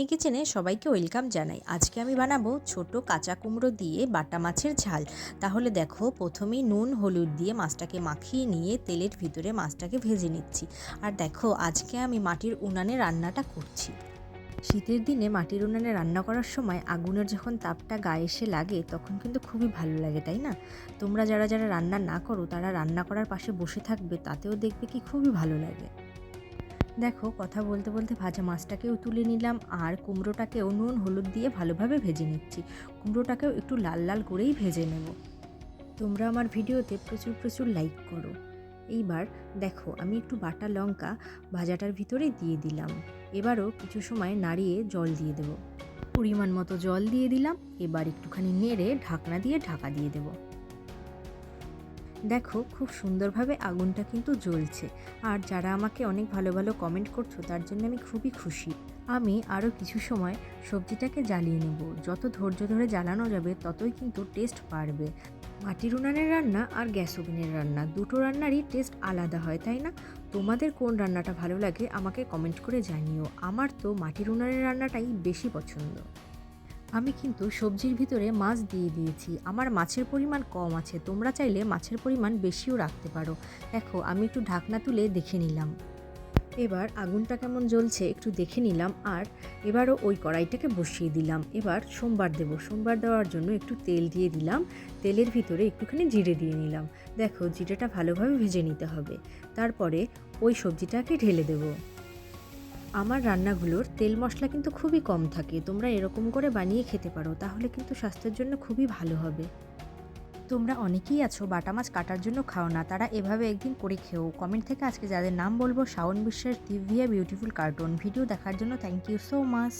কিচেনে সবাইকে ওয়েলকাম জানাই। আজকে আমি বানাবো ছোট কাঁচা কুমড়ো দিয়ে বাটা মাছের ঝাল। তাহলে দেখো, প্রথমেই নুন হলুদ দিয়ে মাছটাকে মাখিয়ে নিয়ে তেলের ভিতরে মাছটাকে ভেজে নিচ্ছি। আর দেখো, আজকে আমি মাটির উনানে রান্নাটা করছি। শীতের দিনে মাটির উনানে রান্না করার সময় আগুনের যখন তাপটা গায়ে এসে লাগে তখন কিন্তু খুবই ভালো লাগে, তাই না? তোমরা যারা যারা রান্না না করো তারা রান্না করার পাশে বসে থাকবে, তাতেও দেখবে কি খুবই ভালো লাগে। দেখো, কথা বলতে বলতে ভাজা মাছটাকেও তুলে নিলাম আর কুমড়োটাকেও নুন হলুদ দিয়ে ভালোভাবে ভেজে নিচ্ছি। কুমড়োটাকেও একটু লাল লাল করেই ভেজে নেব। তোমরা আমার ভিডিওতে প্রচুর প্রচুর লাইক করো। এইবার দেখো, আমি একটু বাটা লঙ্কা ভাজাটার ভিতরে দিয়ে দিলাম। এবারও কিছু সময় নাড়িয়ে জল দিয়ে দেব। পরিমাণ মতো জল দিয়ে দিলাম। এবার একটুখানি নেড়ে ঢাকনা দিয়ে ঢাকা দিয়ে দেবো। দেখো, খুব সুন্দরভাবে আগুনটা কিন্তু জ্বলছে। আর যারা আমাকে অনেক ভালো ভালো কমেন্ট করছো তার জন্য আমি খুবই খুশি। আমি আরও কিছু সময় সবজিটাকে জ্বালিয়ে নেব। যত ধৈর্য ধরে জ্বালানো যাবে ততই কিন্তু টেস্ট বাড়বে। মাটির উনানের রান্না আর গ্যাস ওভেনের রান্না দুটো রান্নারই টেস্ট আলাদা হয়, তাই না? তোমাদের কোন রান্নাটা ভালো লাগে আমাকে কমেন্ট করে জানিও। আমার তো মাটির উনানের রান্নাটাই বেশি পছন্দ। আমি কিন্তু সবজির ভিতরে মাছ দিয়ে দিয়েছি। আমার মাছের পরিমাণ কম আছে, তোমরা চাইলে মাছের পরিমাণ বেশিও রাখতে পারো। দেখো, আমি একটু ঢাকনা তুলে দেখে নিলাম। এবার আগুনটা কেমন জ্বলছে একটু দেখে নিলাম। আর এবারও ওই কড়াইটাকে বসিয়ে দিলাম। এবার সোমবার দেব। সোমবার দেওয়ার জন্য একটু তেল দিয়ে দিলাম। তেলের ভিতরে একটুখানি জিরে দিয়ে নিলাম। দেখো, জিরেটা ভালোভাবে ভেজে নিতে হবে। তারপরে ওই সবজিটাকে ঢেলে দেবো। আমার রান্নাগুলোর তেল মশলা কিন্তু খুবই কম থাকে। তোমরা এরকম করে বানিয়ে খেতে পারো, তাহলে কিন্তু স্বাস্থ্যের জন্য খুবই ভালো হবে। তোমরা অনেকেই আছো বাটা মাছ কাটার জন্য খাও না, তারা এভাবে একদিন করে খেও। কমেন্ট থেকে আজকে যাদের নাম বলবো: শাওন বিশ্বাস, দিব্যা বিউটিফুল কার্টুন। ভিডিও দেখার জন্য থ্যাংক ইউ সো মাচ।